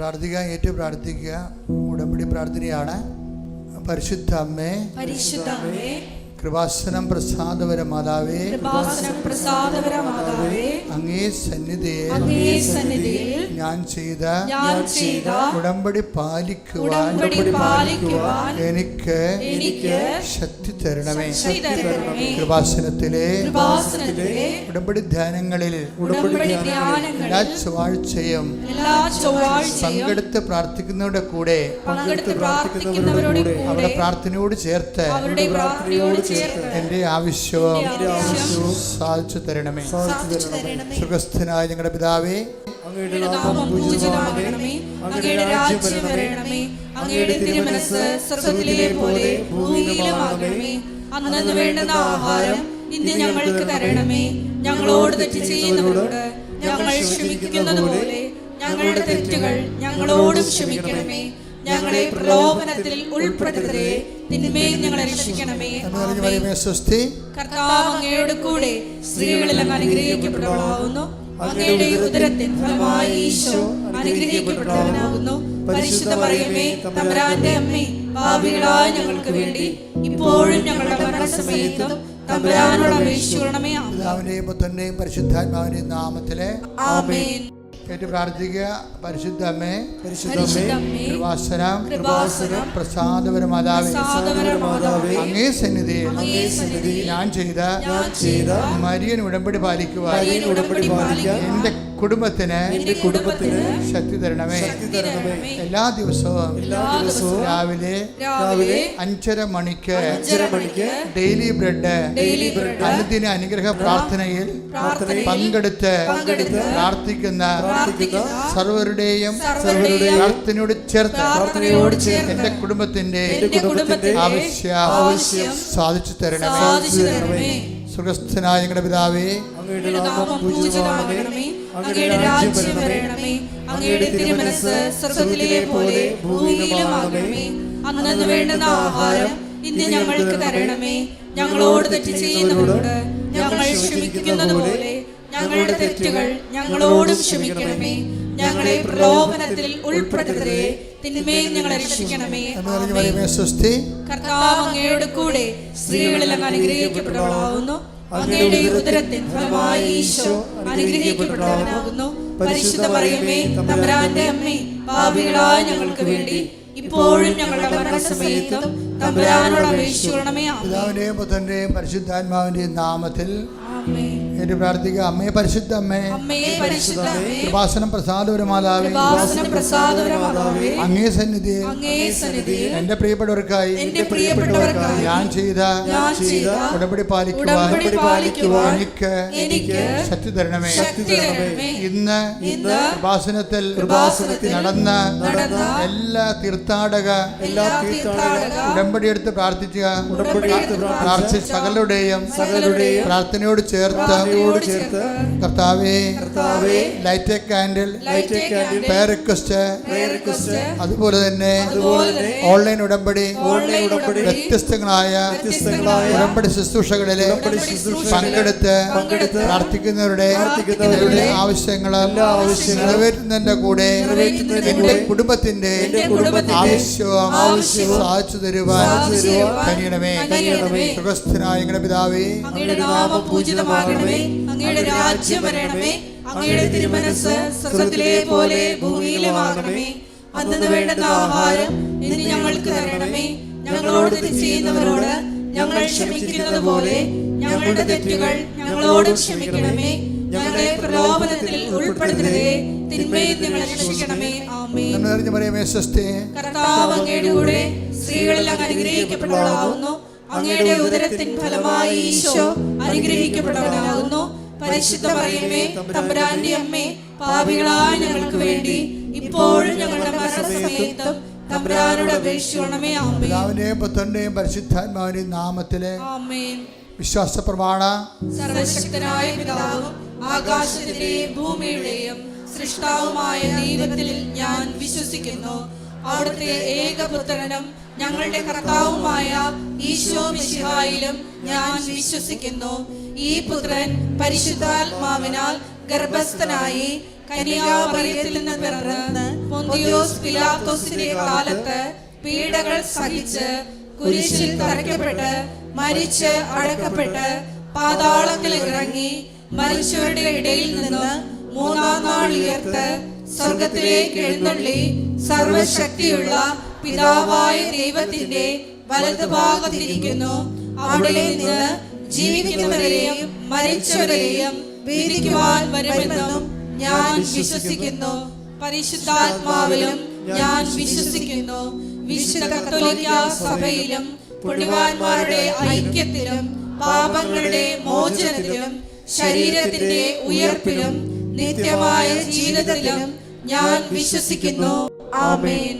പ്രാർത്ഥിക്കുക, ഏറ്റു പ്രാർത്ഥിക്കുക. ഉടമ്പടി പ്രാർത്ഥനയാണ്. പരിശുദ്ധ അമ്മേ, കൃപാസനം പ്രസാദപര മാതാവേ, അങ്ങേ സന്നിധിയിൽ ഞാൻ ചെയ്ത ഉടമ്പടി പാലിക്കുവാൻ എനിക്ക് ശക്തി തരണമേ. കൃപാസനത്തിലെ ഉടമ്പടി ധ്യാനങ്ങളിൽ എല്ലാ ചൊവ്വാഴ്ചയും പങ്കെടുത്ത് പ്രാർത്ഥിക്കുന്നവരുടെ കൂടെ അവരുടെ പ്രാർത്ഥനയോട് ചേർത്ത് എന്റെ ആവശ്യവും സാധിച്ചു തരണമേ. സുഖസ്ഥനായ ഞങ്ങളുടെ പിതാവേ, അങ്ങയുടെ നാമം പൂജിതമാകണമേ. അങ്ങയുടെ രാജ്യം വരണമേ. അങ്ങയുടെ തിരുമനസ്സ് സ്വർഗ്ഗത്തിലെ പോലെ ഭൂമിയിലുമാകണമേ. അന്നന്ന് വേണ്ടുന്ന ആഹാരം ഇന്ന് ഞങ്ങൾക്ക് തരണമേ. ഞങ്ങളോട് തെറ്റ് ചെയ്യുന്നവരോട് ഞങ്ങൾ ക്ഷമിക്കുന്നത് പോലെ ഞങ്ങളുടെ തെറ്റുകൾ ഞങ്ങളോടും ക്ഷമിക്കണമേ. ഞങ്ങളെ പ്രലോഭനത്തിൽ ഉൾപ്പെടുത്തരുതേ, തിന്മയിൽ ഞങ്ങളെ രക്ഷിക്കണമേ. കർത്താവ് അങ്ങയോട് കൂടെ സ്ത്രീകളിൽ അങ്ങ് അനുഗ്രഹിക്കപ്പെട്ടവളാകുന്നു. അങ്ങയുടെ ഉദരത്തിൻ ഫലമായി ഈശോ അനുഗ്രഹിക്കപ്പെട്ടവനാകുന്നു. പരിശുദ്ധ മറിയമേ, തമ്പുരാന്റെ അമ്മേ, പാപികളായ ഞങ്ങൾക്ക് വേണ്ടി ഇപ്പോഴും ഞങ്ങളുടെ മരണസമയത്തും തമ്പുരാനോട് അപേക്ഷിക്കണമേ. പിതാവിന്റെയും പുത്രന്റെയും പരിശുദ്ധാത്മാവിന്റെയും നാമത്തിലെ ആമേൻ. കേട്ട് പ്രാർത്ഥിക്കുക. പരിശുദ്ധ അമ്മേ, കൃപാസനം പ്രസാദപര മാതാവേ, അങ്ങേ സന്നിധിയിൽ ഞാൻ ചെയ്ത മരിയൻ ഉടമ്പടി പാലിക്കുവാൻ എന്റെ കുടുംബത്തിന് ശക്തി തരണമേ. എല്ലാ ദിവസവും രാവിലെ 5:30 മണിക്ക് ഡെയിലി ബ്രെഡ് അനുദിന അനുഗ്രഹ പ്രാർത്ഥനയിൽ പങ്കെടുത്ത് പ്രാർത്ഥിക്കുന്ന സർവരുടെയും പ്രാർത്ഥനയോട് ചേർത്ത് എന്റെ കുടുംബത്തിന്റെ ആവശ്യം സാധിച്ചു തരണമേ. സ്വർഗ്ഗസ്ഥനായ ഞങ്ങളുടെ പിതാവേ, അങ്ങയുടെ നാമം പൂജിതമാകണമേ. അങ്ങയുടെ രാജ്യം വരണമേ. അങ്ങയുടെ തിരുമനസ്സ് സ്വർഗ്ഗത്തിലെ പോലെ ഭൂമിയിലുമാകണമേ. അന്നന്ന് വേണ്ടുന്ന ആഹാരം ഇന്ന് ഞങ്ങൾക്ക് തരണമേ. ഞങ്ങളോട് തെറ്റ് ചെയ്യുന്നവരോട് ഞങ്ങൾ ക്ഷമിക്കുന്നത് പോലെ ഞങ്ങളുടെ തെറ്റുകൾ ഞങ്ങളോടും ക്ഷമിക്കണമേ. ഞങ്ങളെ പ്രലോഭനത്തിൽ ഉൾപ്പെടുത്തരുതേ, തിന്മയിൽ ഞങ്ങളെ രക്ഷിക്കണമേ. കർത്താവ് അങ്ങയോട് കൂടെ സ്ത്രീകളിൽ അങ്ങ് അനുഗ്രഹിക്കപ്പെട്ടവളാകുന്നു. അങ്ങയുടെ ഉദരത്തിൻ ഫലമായി ഈശോ അനുഗ്രഹിക്കപ്പെട്ടവനാകുന്നു. പരിശുദ്ധ മറിയമേ, തമ്പുരാന്റെ അമ്മേ, പാപികളായ ഞങ്ങൾക്ക് വേണ്ടി ഇപ്പോഴും ഞങ്ങളുടെ മരണസമയത്തും തമ്പുരാനോട് അപേക്ഷിക്കണമേ. പിതാവിന്റെയും പുത്രന്റെയും പരിശുദ്ധാത്മാവിന്റെയും നാമത്തിൽ ഏറ്റു പ്രാർത്ഥിക്കുക. അമ്മേ, പരിശുദ്ധ അമ്മേ, കൃപാസനം പ്രസാദപര മാതാവേ, അങ്ങേ സന്നിധിയിൽ എന്റെ പ്രിയപ്പെട്ടവർക്കായി ഞാൻ ചെയ്ത ഉടമ്പടി പാലിക്കുവാൻ എനിക്ക് ശക്തി തരണമേ. ഇന്ന് കൃപാസനത്തിൽ നടന്ന എല്ലാ തീർത്ഥാടക ഉടമ്പടി എടുത്ത് പ്രാർത്ഥിച്ച സകലരുടെയും പ്രാർത്ഥനയോട് ചേർത്ത് കർത്താവേ, light a candle prayer request, അതുപോലെ തന്നെ ഓൺലൈൻ ഉടമ്പടി വ്യത്യസ്തങ്ങളായ ഉടമ്പടി ശുശ്രൂഷകളിലെ പങ്കെടുത്ത് പ്രാർത്ഥിക്കുന്നവരുടെ ആവശ്യങ്ങൾ നിറവേറ്റുന്നതിന്റെ കൂടെ എന്റെ കുടുംബത്തിന്റെ ആവശ്യവും സാധിച്ചു തരുവാൻ കഴിയണമേ. സ്വർഗ്ഗസ്ഥനായ ഞങ്ങളുടെ പിതാവേ, അങ്ങയുടെ നാമം പൂജിതമാകണമേ. അങ്ങയുടെ രാജ്യം വരണമേ. അങ്ങയുടെ തിരുമനസ്സ് സ്വർഗ്ഗത്തിലെ പോലെ ഭൂമിയിലുമാകണമേ. അന്നന്ന് വേണ്ടുന്ന ആഹാരം ഇന്ന് ഞങ്ങൾക്ക് തരണമേ. ഞങ്ങളോട് തെറ്റ് ചെയ്യുന്നവരോട് ഞങ്ങൾ ക്ഷമിക്കുന്നത് പോലെ ഞങ്ങളുടെ തെറ്റുകൾ ഞങ്ങളോട് ക്ഷമിക്കണമേ. ഞങ്ങളെ പ്രലോഭനത്തിൽ ഉൾപ്പെടുത്തരുതേ, തിന്മയിൽ ഞങ്ങളെ രക്ഷിക്കണമേ. ആമേൻ. കർത്താവ് അങ്ങയുടെ കൂടെ സ്ത്രീകളിൽ അങ്ങ് അനുഗ്രഹിക്കപ്പെട്ടവളാകുന്നു. അങ്ങയുടെ ഉദരത്തിൻ ഫലമായി ഈശോ അനുഗ്രഹിക്കപ്പെട്ടവനാകുന്നു. പരിശുദ്ധ മറിയമേ, തമ്പുരാന്റെ അമ്മേ, പാപികളായ ഞങ്ങൾക്ക് വേണ്ടി ഇപ്പോഴും ഞങ്ങളുടെ മരണസമയത്തും തമ്പുരാനോട് അപേക്ഷിക്കണമേ. ആമേൻ. പിതാവിന്റെയും പുത്രന്റെയും പരിശുദ്ധാത്മാവിന്റെയും നാമത്തിലെ ആമേൻ. വിശ്വാസ പ്രമാണ. സർവശക്തനായ പിതാവും ആകാശത്തിന്റെയും ഭൂമിയുടെയും സൃഷ്ടാവുമായ ദൈവത്തിൽ ഞാൻ വിശ്വസിക്കുന്നു. അവിടുത്തെ ഏകപുത്രനും ഞങ്ങളുടെ കർത്താവുമായ ഈശോ മിശിഹായിലും ഞാൻ വിശ്വസിക്കുന്നു. ഈ പുത്രൻ പരിശുദ്ധാത്മാവിനാൽ ഗർഭസ്ഥനായി കന്യാമറിയത്തിൽ നിന്ന് പിറന്ന് പൊന്തിയോസ് പിലാത്തോസിന്റെ കാലത്ത് പീഡകൾ സഹിച്ച് കുരിശിൽ തറയ്ക്കപ്പെട്ട് മരിച്ച് അടക്കപ്പെട്ട് പാതാളത്തിൽ ഇറങ്ങി മരിച്ചവരുടെ ഇടയിൽ നിന്ന് മൂന്നാം നാൾ ഉയർത്ത് സ്വർഗത്തിലേക്ക് എഴുന്നള്ളി സർവശക്തിയുള്ള പിതാവായ ദൈവത്തിന്റെ വലതുഭാഗത്തിരിക്കുന്നു. അവിടെ നിന്ന് ജീവിക്കുന്നവരെയും മരിച്ചവരെയും വിധിക്കുവാൻ വരുമെന്നും ഞാൻ വിശ്വസിക്കുന്നു. പരിശുദ്ധാത്മാവിലും ഞാൻ വിശ്വസിക്കുന്നു. വിശുദ്ധ കത്തോലിക്ക സഭയിലും പുണ്യവാന്മാരുടെ ഐക്യത്തിലും പാപങ്ങളുടെ മോചനത്തിലും ശരീരത്തിന്റെ ഉയർപ്പിലും നിത്യമായ ജീവിതത്തിലും ഞാൻ വിശ്വസിക്കുന്നു. ആമേൻ.